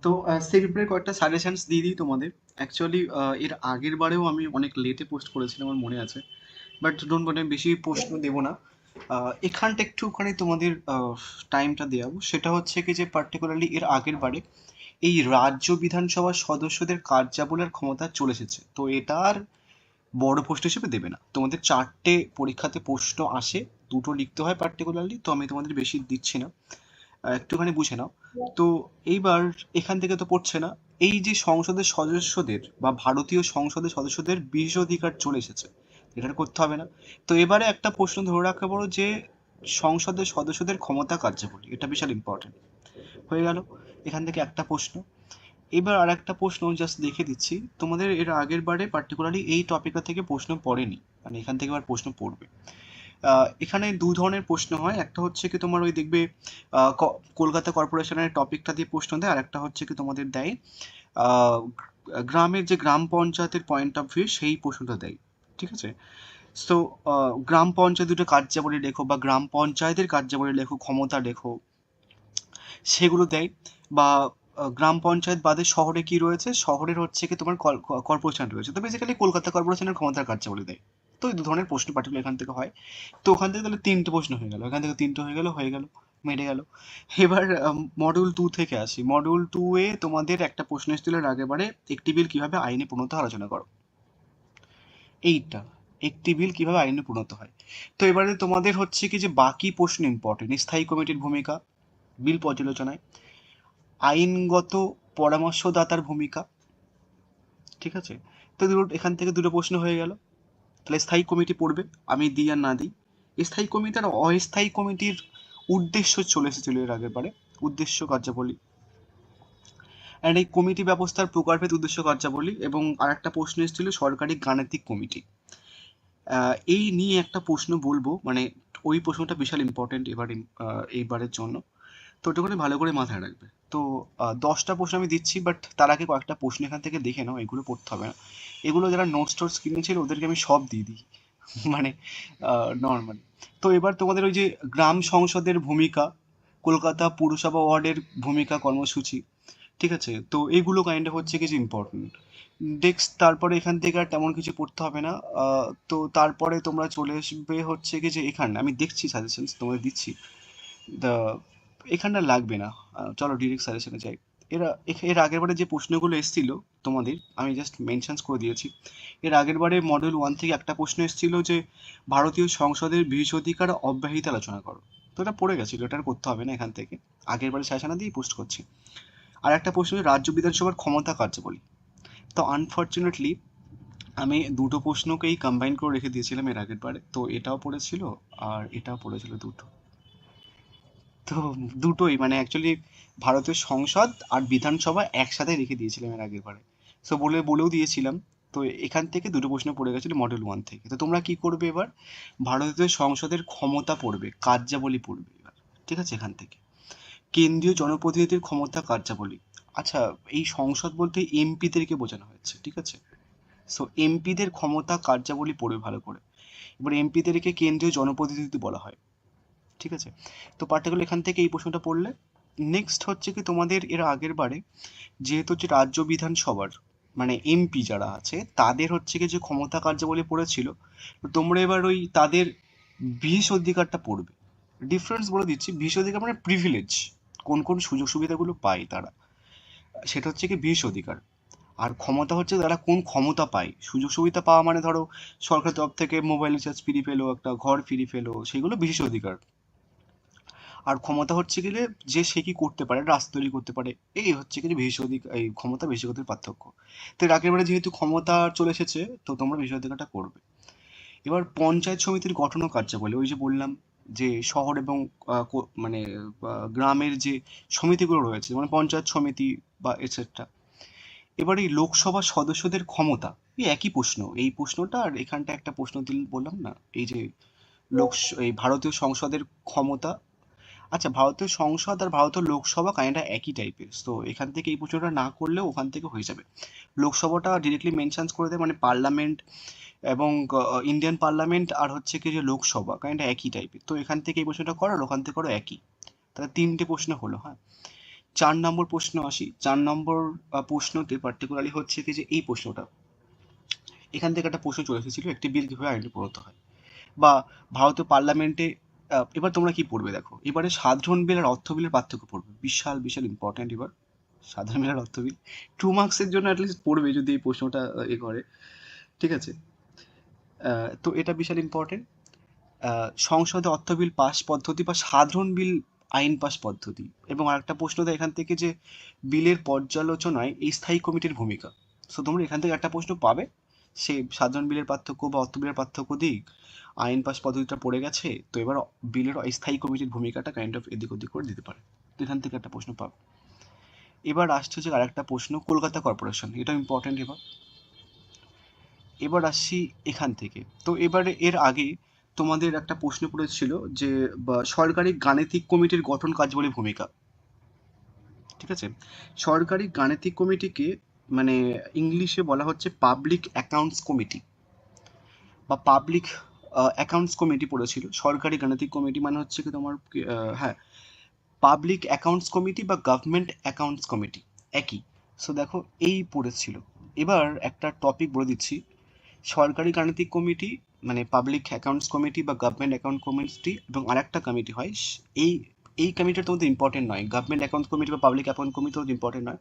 তো সেই ব্যাপারে কয়েকটা সাজেশনস দিয়ে দিই তোমাদের। অ্যাকচুয়ালি এর আগের বারেও আমি অনেক লেটে পোস্ট করেছিলাম, আমার মনে আছে। বাট ডোন্ট মানে বেশি প্রশ্ন দেবো না। এখানটা একটুখানি তোমাদের টাইমটা দেওয়াবো। সেটা হচ্ছে কি যে পার্টিকুলারলি এর আগের বারে এই রাজ্য বিধানসভার সদস্যদের কার্যাবলীর ক্ষমতা চলে এসেছে, তো এটা আর বড় প্রশ্ন হিসেবে দেবে না। তোমাদের চারটে পরীক্ষাতে প্রশ্ন আসে, দুটো লিখতে হয় পার্টিকুলারলি, তো আমি তোমাদের বেশি দিচ্ছি না, একটুখানি বুঝে নাও। তো এইবার এখান থেকে তো পড়ছে না, এই যে সংসদের সদস্যদের বা ভারতীয় সংসদের সদস্যদের বিশেষাধিকার চলে এসেছে, এটা আর করতে হবে না। তো এবারে একটা প্রশ্ন ধরে রাখতে পারো যে সংসদের সদস্যদের ক্ষমতা কার্যাবলী, এটা বিশাল ইম্পর্টেন্ট হয়ে গেল। এখান থেকে একটা প্রশ্ন। এবার আর একটা প্রশ্ন জাস্ট দেখে দিচ্ছি তোমাদের, এর আগের বারে পার্টিকুলারলি এই টপিকটা থেকে প্রশ্ন পড়েনি, মানে এখান থেকে আবার প্রশ্ন পড়বে। এখানে দু ধরনের প্রশ্ন হয়, একটা হচ্ছে কি তোমার ওই দেখবে কলকাতা কর্পোরেশনের টপিকটা দিয়ে প্রশ্ন দেয়, আর একটা হচ্ছে কি তোমাদের দেয় আহ, গ্রামের যে গ্রাম পঞ্চায়েতের পয়েন্ট অফ ভিউ সেই প্রশ্নটা দেয়। ঠিক আছে। তো গ্রাম পঞ্চায়েত দুটো কার্যাবলী লেখো বা গ্রাম পঞ্চায়েতের কার্যাবলী লেখো, ক্ষমতা লেখো, সেগুলো দেয়। বা গ্রাম পঞ্চায়েত বাদে শহরে কি রয়েছে, শহরের হচ্ছে কি তোমার কর্পোরেশন রয়েছে, তো বেসিক্যালি কলকাতা কর্পোরেশনের ক্ষমতার কার্যাবলী দেয়। তো এই দু ধরনের প্রশ্ন পার্টিকুলার এখান থেকে হয়। তো ওখান থেকে তাহলে তিনটে প্রশ্ন হয়ে গেল, এখান থেকে তিনটে হয়ে গেল, মেরে গেল। এবার মডিউল টু থেকে আসি। মডিউল টু এ তোমাদের একটা প্রশ্ন এসেছিল এর আগের বারে, একটি বিল কিভাবে আইনে পরিণত হয় আলোচনা করো। এইটা, একটি বিল কিভাবে আইনে পরিণত হয়। তো এবারে তোমাদের হচ্ছে কি যে বাকি প্রশ্ন ইম্পর্টেন্ট, স্থায়ী কমিটির ভূমিকা বিল পর্যালোচনায়, আইনগত পরামর্শদাতার ভূমিকা। ঠিক আছে। তো দুটো এখান থেকে দুটো প্রশ্ন হয়ে গেল। তাহলে স্থায়ী কমিটি পড়বে, আমি দিই আর না দিই। স্থায়ী কমিটি আর অস্থায়ী কমিটির উদ্দেশ্য চলে এসেছিল এর আগের বারে, উদ্দেশ্য কার্যাবলী, অ্যান্ড এই কমিটি ব্যবস্থার প্রকারভেদ, উদ্দেশ্য কার্যাবলী, এবং আর একটা প্রশ্ন এসেছিল সরকারি গাণিতিক কমিটি। এই নিয়ে একটা প্রশ্ন বলবো, মানে ওই প্রশ্নটা বিশাল ইম্পর্টেন্ট এবার, এইবারের জন্য। তো ওটাকে ভালো করে মাথায় রাখবে। তো 10টা প্রশ্ন আমি দিচ্ছি, বাট তার আগে কয়েকটা প্রশ্ন এখান থেকে দেখে নাও, এগুলো পড়তে হবে না। এগুলো যারা নোটস টোটস কিনেছিল ওদেরকে আমি সব দিয়ে দিই মানে নর্মালি। তো এবার তোমাদের ওই যে গ্রাম সংসদের ভূমিকা, কলকাতা পুরসভা ওয়ার্ডের ভূমিকা কর্মসূচি, ঠিক আছে, তো এইগুলো কাইন্ড অফ হচ্ছে কিছু ইম্পর্টেন্ট। নেক্সট তারপরে এখান থেকে আর তেমন কিছু পড়তে হবে না। তো তারপরে তোমরা চলে আসবে হচ্ছে কি যে এখানে আমি দেখছি সাজেশনস তোমাদের দিচ্ছি, দ্য এখানটা লাগবে না। চলো ডিরেক্ট সাজেশনে যাই। এর আগের বারে যে প্রশ্নগুলো এসেছিল তোমাদের আমি জাস্ট মেনশনস করে দিয়েছি। এর আগের বারে মডেল ওয়ান থেকে একটা প্রশ্ন এসেছিল যে ভারতীয় সংসদের বিশেষাধিকার অব্যাহতি আলোচনা করো। তো এটা পড়ে গেছিলো, এটা আর করতে হবে না এখান থেকে, আগের বারে সাজেশনে দিয়ে পোস্ট করছি। আর একটা প্রশ্ন, রাজ্য বিধানসভার ক্ষমতা কার্যাবলী। তো আনফর্চুনেটলি আমি দুটো প্রশ্নকেই কম্বাইন করে রেখে দিয়েছিলাম এর আগের বারে, তো এটাও পড়েছিল আর এটাও পড়েছিল দুটো। তো দুটোই মানে অ্যাকচুয়ালি ভারতীয় সংসদ আর বিধানসভা একসাথে রেখে দিয়েছিলাম এর আগের বারে। সো বলেও দিয়েছিলাম। তো এখান থেকে দুটো প্রশ্ন পড়ে গেছিল মডেল ওয়ান থেকে। তো তোমরা কি করবে এবার, ভারতীয় সংসদের ক্ষমতা পড়বে, কার্যাবলী পড়বে এবার। ঠিক আছে। এখান থেকে কেন্দ্রীয় জনপ্রতিনিধির ক্ষমতা কার্যাবলী। আচ্ছা, এই সংসদ বলতে এমপিদেরকে বোঝানো হয়েছে, ঠিক আছে। সো এমপিদের ক্ষমতা কার্যাবলী পড়বে ভালো করে। এবার এমপিদেরকে কেন্দ্রীয় জনপ্রতিনিধি বলা হয়, ঠিক আছে। তো পার্টিকুলার এখান থেকে এই প্রশ্নটা পড়লে। নেক্সট হচ্ছে কি তোমাদের এর আগের বারে যেহেতু হচ্ছে রাজ্য বিধানসভার মানে এমপি যারা আছে তাদের হচ্ছে কি যে ক্ষমতা কার্যাবলী পড়েছিল, তো তোমরা এবার ওই তাদের বিশেষ অধিকারটা পড়বে। ডিফারেন্স বলে দিচ্ছি, বিশেষ অধিকার মানে প্রিভিলেজ, কোন কোন সুযোগ সুবিধাগুলো পায় তারা, সেটা হচ্ছে কি বিশেষ অধিকার। আর ক্ষমতা হচ্ছে তারা কোন ক্ষমতা পায়, সুযোগ সুবিধা পাওয়া মানে ধরো সরকার তরফ থেকে মোবাইল রিচার্জ ফ্রি পেলো, একটা ঘর ফ্রি পেলো, সেগুলো বিশেষ অধিকার। আর ক্ষমতা হচ্ছে গেলে যে সে কি করতে পারে, রাস্তা তৈরি করতে পারে, এই হচ্ছে কি বিশেষ অধিকার, এই ক্ষমতা বিশেষ অধিকারের পার্থক্য। তো এর একেবারে যেহেতু ক্ষমতা চলে এসেছে, তো তোমরা বিশেষ অধিকারটা করবে। এবার পঞ্চায়েত সমিতির গঠন ও কার্যাবলী, ওই যে বললাম যে শহর এবং মানে গ্রামের যে সমিতিগুলো রয়েছে মানে পঞ্চায়েত সমিতি বা এটসেট্রা। এবার এই লোকসভা সদস্যদের ক্ষমতা, এই একই প্রশ্ন, এই প্রশ্নটা আর এখানটা একটা প্রশ্ন দিল বললাম না, এই যে লোক, এই ভারতীয় সংসদের ক্ষমতা। আচ্ছা, ভারতীয় সংসদ আর ভারতীয় লোকসভা কাইন্ডা একই টাইপের, তো এখান থেকে এই প্রশ্নটা না করলেও ওখান থেকে হয়ে যাবে। লোকসভাটা ডিরেক্টলি মেনশনস করে দেয়, মানে পার্লামেন্ট এবং ইন্ডিয়ান পার্লামেন্ট আর হচ্ছে কি যে লোকসভা কাইন্ডা একই টাইপের, তো এখান থেকে এই প্রশ্নটা করো আর ওখান থেকে করো একই। তাহলে তিনটে প্রশ্ন হলো, হ্যাঁ। 4 নম্বর প্রশ্ন আসি। 4 নম্বর প্রশ্নতে পার্টিকুলারলি হচ্ছে কি যে এই প্রশ্নটা, এখান থেকে একটা প্রশ্ন চলে এসেছিল, একটি বিল কিভাবে আইনে পরিণত হয়, বা ভারতীয় পার্লামেন্টে এবার তোমরা কি পড়বে দেখো, এবারে সাধারণ বিল আর অর্থ বিলের পার্থক্য পড়বে, বিশাল বিশাল ইম্পর্টেন্ট। এবার সাধারণ বিল আর অর্থ বিল 2 মার্কসের জন্য অ্যাটলিস্ট পড়বে যদি এই প্রশ্নটা এ করে, ঠিক আছে। তো এটা বিশাল ইম্পর্টেন্ট। সংসদে অর্থ বিল পাস পদ্ধতি বা সাধারণ বিল আইন পাস পদ্ধতি, এবং আরেকটা প্রশ্ন দেয় এখান থেকে যে বিলের পর্যালোচনায় এই স্থায়ী কমিটির ভূমিকা। সো তোমরা এখান থেকে একটা প্রশ্ন পাবে, সে সাধারণ বিলের পার্থক্য বা অর্থ বিলের পার্থক্য দিক, আইন পাস পদ্ধতিটা পড়ে গেছে, তো এবার বিলের স্থায়ী কমিটির ভূমিকাটা কাইন্ড অফ এদিক ওদিক করে দিতে পারে, তো এখান থেকে একটা প্রশ্ন পাবে। এবার আসছে হচ্ছে আরেকটা প্রশ্ন, কলকাতা কর্পোরেশন, এটা ইম্পর্টেন্ট। এবার আসছি এখান থেকে। তো এবারে এর আগে তোমাদের একটা প্রশ্ন পড়েছিল যে সরকারি গাণিতিক কমিটির গঠন কার্যাবলী ভূমিকা, ঠিক আছে। সরকারি গাণিতিক কমিটিকে মানে ইংলিশে বলা হচ্ছে পাবলিক অ্যাকাউন্টস কমিটি বা পাবলিক অ্যাকাউন্টস কমিটি পড়েছিল। সরকারি গাণিতিক কমিটি মানে হচ্ছে কি তোমার হ্যাঁ, পাবলিক অ্যাকাউন্টস কমিটি বা গভর্নমেন্ট অ্যাকাউন্টস কমিটি একই। সো দেখো এই পড়েছিল। এবার একটা টপিক বলে দিচ্ছি, সরকারি গাণিতিক কমিটি মানে পাবলিক অ্যাকাউন্টস কমিটি বা গভর্নমেন্ট অ্যাকাউন্ট কমিটি, এবং আরেকটা কমিটি হয় এই এই কমিটিটা তোমাদের ইম্পর্টেন্ট নয়, গভর্নমেন্ট অ্যাকাউন্ট কমিটি বা পাবলিক অ্যাকাউন্ট কমিটি তোমাদের ইম্পর্টেন্ট নয়।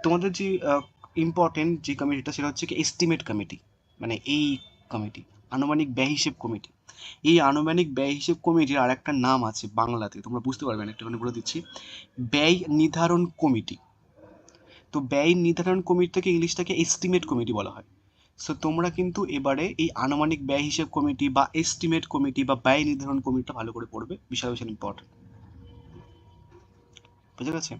তোমাদের যে ইম্পর্টেন্ট যে কমিটিটা সেটা হচ্ছে কি এস্টিমেট কমিটি, মানে এই কমিটি আনুমানিক ব্যয় হিসেব কমিটি। এই আনুমানিক ব্যয় হিসেব কমিটির আর একটা নাম আছে বাংলাতে, তোমরা বুঝতে পারবে না, একটুখানি বলে দিচ্ছি, ব্যয় নির্ধারণ কমিটি। তো ব্যয় নির্ধারণ কমিটিটাকে ইংলিশটাকে এস্টিমেট কমিটি বলা হয়। সো তোমরা কিন্তু এবারে এই আনুমানিক ব্যয় হিসেব কমিটি বা এস্টিমেট কমিটি বা ব্যয় নির্ধারণ কমিটিটা ভালো করে পড়বে, বিশাল বিশাল ইম্পর্টেন্ট, বুঝে গেছে।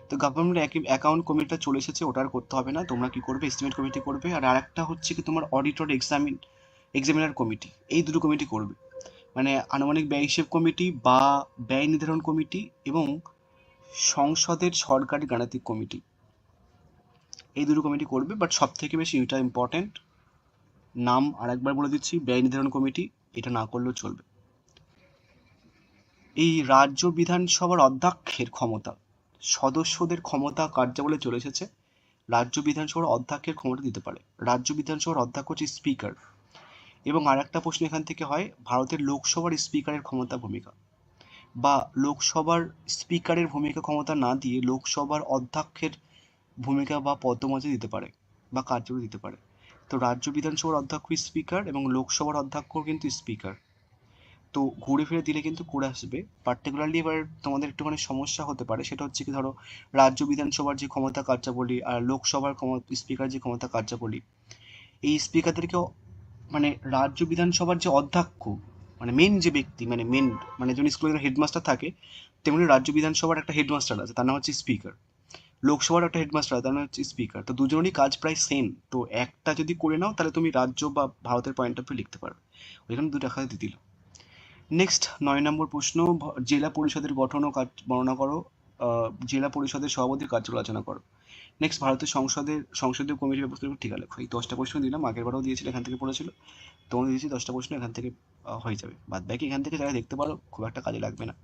তো গভর্নমেন্ট অ্যাকাউন্ট কমিটিটা চলে এসেছে, ওটা আর করতে হবে না, তোমরা কি করবে এস্টিমেট কমিটি করবে, আর আরেকটা হচ্ছে কি তোমার অডিটর এক্সামিনার কমিটি, এই দুটো কমিটি করবে। মানে আনুমানিক ব্যয় হিসেব কমিটি বা ব্যয় নির্ধারণ কমিটি এবং সংসদের সরকারি গাণিতিক কমিটি, এই দুটো কমিটি করবে। বাট সব থেকে বেশি এটা ইম্পর্টেন্ট, নাম আরেকবার বলে দিচ্ছি, ব্যয় নির্ধারণ কমিটি, এটা না করলেও চলবে। এই রাজ্য বিধানসভার অধ্যক্ষের ক্ষমতা, সদস্যদের ক্ষমতা কার্যাবলী চলে এসেছে, রাজ্য বিধানসভার অধ্যক্ষের ক্ষমতা দিতে পারে, রাজ্য বিধানসভার অধ্যক্ষ হচ্ছে স্পিকার। এবং আরেকটা প্রশ্ন এখান থেকে হয়, ভারতের লোকসভার স্পিকারের ক্ষমতা ভূমিকা, বা লোকসভার স্পিকারের ভূমিকা ক্ষমতা না দিয়ে লোকসভার অধ্যক্ষের ভূমিকা বা পদমর্যাদা দিতে পারে বা কার্যকরী দিতে পারে। তো রাজ্য বিধানসভার অধ্যক্ষ স্পিকার এবং লোকসভার অধ্যক্ষ কিন্তু স্পিকার। তো ঘুরে ফিরে দিলে কিন্তু করে আসবে। পার্টিকুলারলি এবার তোমাদের একটুখানি সমস্যা হতে পারে, সেটা হচ্ছে কি ধরো রাজ্য বিধানসভার যে ক্ষমতা কার্যাবলী আর লোকসভার স্পিকার যে ক্ষমতা কার্যাবলী, এই স্পিকারদেরকে মানে রাজ্য বিধানসভার যে অধ্যক্ষ মানে মেন যে ব্যক্তি মানে মেন মানে যেমন স্কুলের হেডমাস্টার থাকে, তেমনি রাজ্য বিধানসভার একটা হেডমাস্টার আছে, তার নাম হচ্ছে স্পিকার। লোকসভার একটা হেডমাস্টার আছে, তার নাম হচ্ছে স্পিকার। তো দুজনেরই কাজ প্রায় সেম, তো একটা যদি করে নাও তাহলে তুমি রাজ্য বা ভারতের পয়েন্ট অফ ভিউ লিখতে পারবে, ওইখানে দুটো একসাথে দিয়ে দিল। নেক্সট 9 নম্বর প্রশ্ন, জেলা পরিষদের গঠন ও কাজ বর্ণনা করো, জেলা পরিষদের সভাপতির কার্যক্রম আলোচনা করো। নেক্সট ভারতের সংসদীয় কমিটির ব্যবস্থা, ঠিক আছে। এই 10টা প্রশ্ন দিলাম, আগের বারও দিয়েছিল, এখান থেকে পড়েছিল, তোমাদের দিয়েছি 10টা প্রশ্ন, এখান থেকে হয়ে যাবে। বাদ বাকি এখান থেকে যারা দেখতে পারো, খুব একটা কাজে লাগবে না।